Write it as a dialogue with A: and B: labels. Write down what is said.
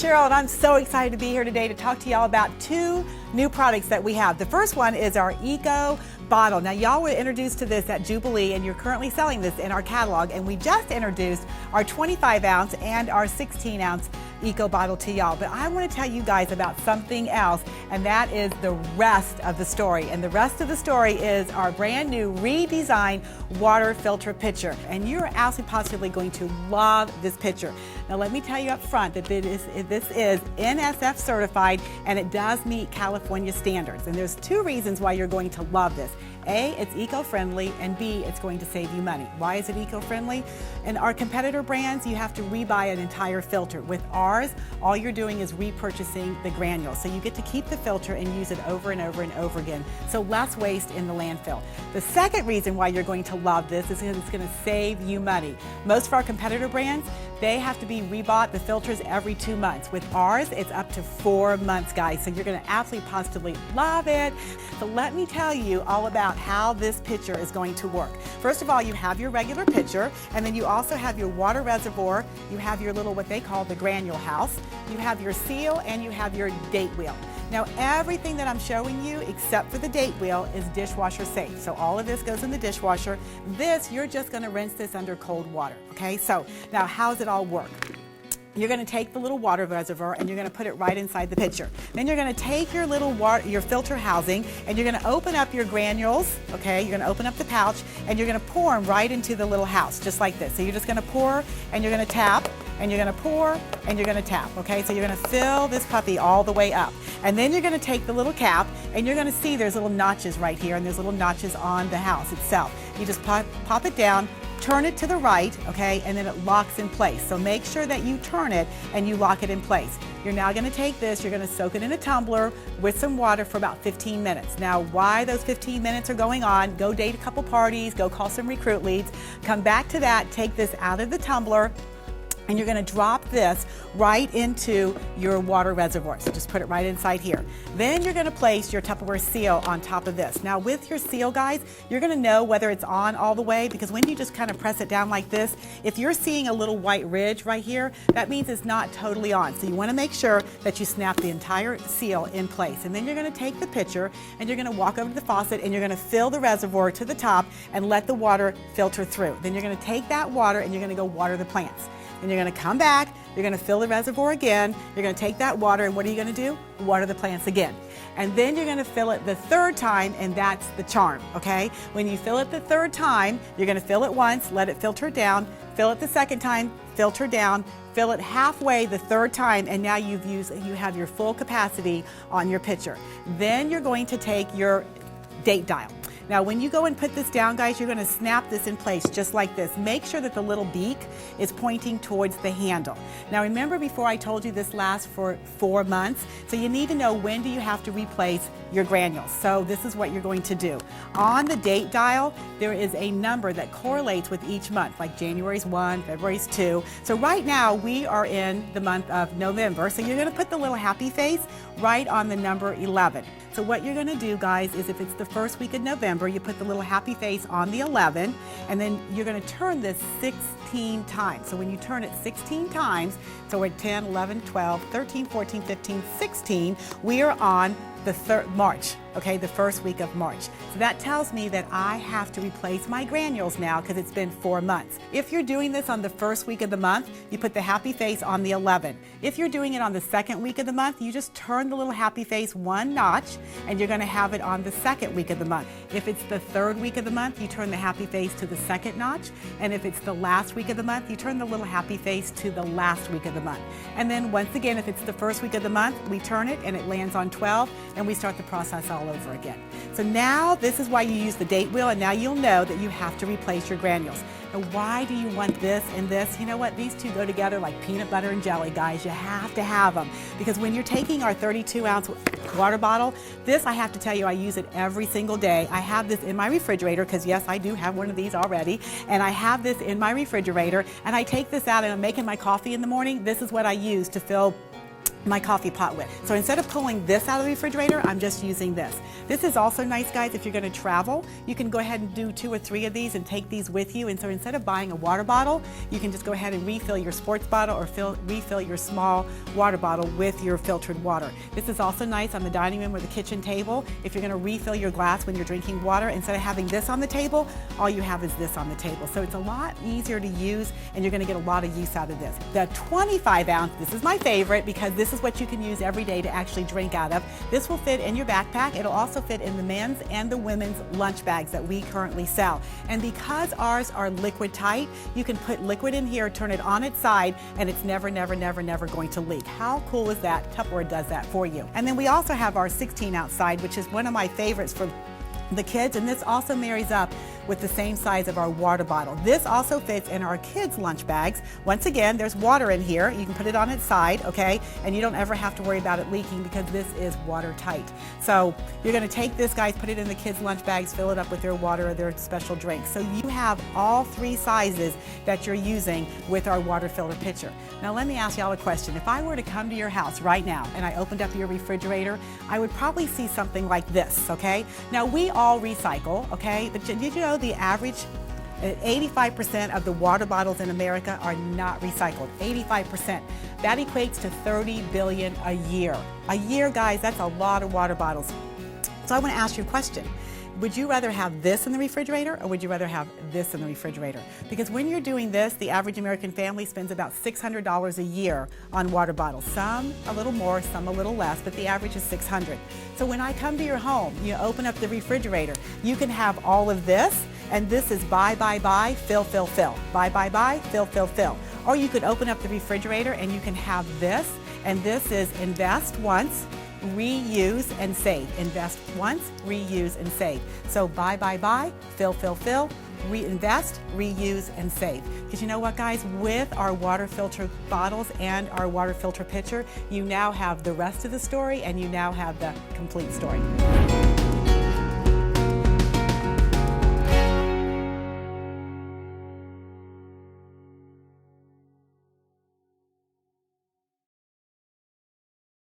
A: Cheryl, and I'm so excited to be here today to talk to y'all about two new products that we have. The first one is our Eco bottle. Now, y'all were introduced to this at Jubilee, and you're currently selling this in our catalog, and we just introduced our 25 ounce and our 16 ounce Eco bottle to y'all. But I want to tell you guys about something else, and that is the rest of the story. And the rest of the story is our brand new redesigned water filter pitcher. And you're absolutely positively going to love this pitcher. Now, let me tell you up front that this is NSF certified, and it does meet California standards. And there's two reasons why you're going to love this. A, it's eco-friendly, and B, it's going to save you money. Why is it eco-friendly? In our competitor brands, you have to rebuy an entire filter. With ours, all you're doing is repurchasing the granules. So you get to keep the filter and use it over and over and over again. So less waste in the landfill. The second reason why you're going to love this is because it's going to save you money. Most of our competitor brands, they have to be rebought, the filters, every 2 months. With ours, it's up to 4 months, guys. So you're going to absolutely positively love it. So let me tell you all about how this pitcher is going to work. First of all, you have your regular pitcher, and then you also have your water reservoir. You have your little, what they call the granule house. You have your seal, and you have your date wheel. Now, everything that I'm showing you, except for the date wheel, is dishwasher safe. So all of this goes in the dishwasher. This, you're just going to rinse this under cold water, okay? So now, how does it all work? You're going to take the little water reservoir and you're going to put it right inside the pitcher. Then you're going to take your little your filter housing, and you're going to open up your granules, okay? You're going to open up the pouch, and you're going to pour them right into the little house, just like this. So you're just going to pour, and you're going to tap, and you're going to pour, and you're going to tap, okay? So you're going to fill this puppy all the way up. And then you're going to take the little cap, and you're going to see there's little notches right here, and there's little notches on the house itself. You just pop it down, turn it to the right, okay, and then it locks in place. So make sure that you turn it and you lock it in place. You're now going to take this, you're going to soak it in a tumbler with some water for about 15 minutes. Now, why those 15 minutes are going on, go date a couple parties, go call some recruit leads, come back to that, take this out of the tumbler, and you're going to drop this right into your water reservoir. So just put it right inside here. Then you're going to place your Tupperware seal on top of this. Now with your seal, guys, you're going to know whether it's on all the way, because when you just kind of press it down like this, if you're seeing a little white ridge right here, that means it's not totally on. So you want to make sure that you snap the entire seal in place. And then you're going to take the pitcher and you're going to walk over to the faucet and you're going to fill the reservoir to the top and let the water filter through. Then you're going to take that water and you're going to go water the plants. And you're going to come back, you're going to fill the reservoir again, you're going to take that water, and what are you going to do? Water the plants again. And then you're going to fill it the third time, and that's the charm, okay? When you fill it the third time, you're going to fill it once, let it filter down, fill it the second time, filter down, fill it halfway the third time, and now you have your full capacity on your pitcher. Then you're going to take your date dial. Now, when you go and put this down, guys, you're going to snap this in place just like this. Make sure that the little beak is pointing towards the handle. Now, remember before I told you this lasts for 4 months? So you need to know when do you have to replace your granules. So this is what you're going to do. On the date dial, there is a number that correlates with each month, like January's 1, February's 2. So right now, we are in the month of November. So you're going to put the little happy face right on the number 11. So what you're going to do, guys, is if it's the first week of November, you put the little happy face on the 11, and then you're going to turn this 16 times. So when you turn it 16 times, so we're 10, 11, 12, 13, 14, 15, 16, we are on the March, okay, the first week of March. So that tells me that I have to replace my granules now because it's been 4 months. If you're doing this on the first week of the month, you put the happy face on the 11. If you're doing it on the second week of the month, you just turn the little happy face one notch and you're going to have it on the second week of the month. If it's the third week of the month, you turn the happy face to the second notch. And if it's the last week of the month, you turn the little happy face to the last week of the month. And then once again, if it's the first week of the month, we turn it and it lands on 12. And we start the process all over again. So now this is why you use the date wheel, and now you'll know that you have to replace your granules. Now, why do you want this and this? You know what? These two go together like peanut butter and jelly, guys. You have to have them, because when you're taking our 32-ounce water bottle, this, I have to tell you, I use it every single day. I have this in my refrigerator because, yes, I do have one of these already, and I have this in my refrigerator, and I take this out and I'm making my coffee in the morning. This is what I use to fill my coffee pot with. So instead of pulling this out of the refrigerator, I'm just using this. This is also nice, guys, if you're going to travel. You can go ahead and do 2 or 3 of these and take these with you. And so instead of buying a water bottle, you can just go ahead and refill your sports bottle or refill your small water bottle with your filtered water. This is also nice on the dining room or the kitchen table. If you're going to refill your glass when you're drinking water, instead of having this on the table, all you have is this on the table. So it's a lot easier to use, and you're going to get a lot of use out of this. The 25 ounce, this is my favorite because this is what you can use every day to actually drink out of. This will fit in your backpack. It'll also fit in the men's and the women's lunch bags that we currently sell. And because ours are liquid tight, you can put liquid in here, turn it on its side, and it's never going to leak. How cool is that? Tupperware does that for you. And then we also have our 16 ounce side, which is one of my favorites for the kids, and this also marries up with the same size of our water bottle. This also fits in our kids' lunch bags. Once again, there's water in here. You can put it on its side, okay? And you don't ever have to worry about it leaking because this is watertight. So you're gonna take this, guys, put it in the kids' lunch bags, fill it up with their water or their special drink. So you have all 3 sizes that you're using with our water filter pitcher. Now let me ask y'all a question. If I were to come to your house right now and I opened up your refrigerator, I would probably see something like this, okay? Now we all recycle, okay? But did you know the average 85% of the water bottles in America are not recycled. 85%. That equates to 30 billion a year. A year, guys, that's a lot of water bottles. So I want to ask you a question. Would you rather have this in the refrigerator or would you rather have this in the refrigerator? Because when you're doing this, the average American family spends about $600 a year on water bottles. Some a little more, some a little less, but the average is $600. So when I come to your home, you open up the refrigerator, you can have all of this, and this is buy, fill, fill, fill. Buy, fill, fill, fill. Or you could open up the refrigerator and you can have this, and this is invest once, reuse and save. Invest once, reuse and save. So buy, fill, fill, fill, reinvest, reuse and save. Because you know what, guys, with our water filter bottles and our water filter pitcher, you now have the rest of the story and you now have the complete story.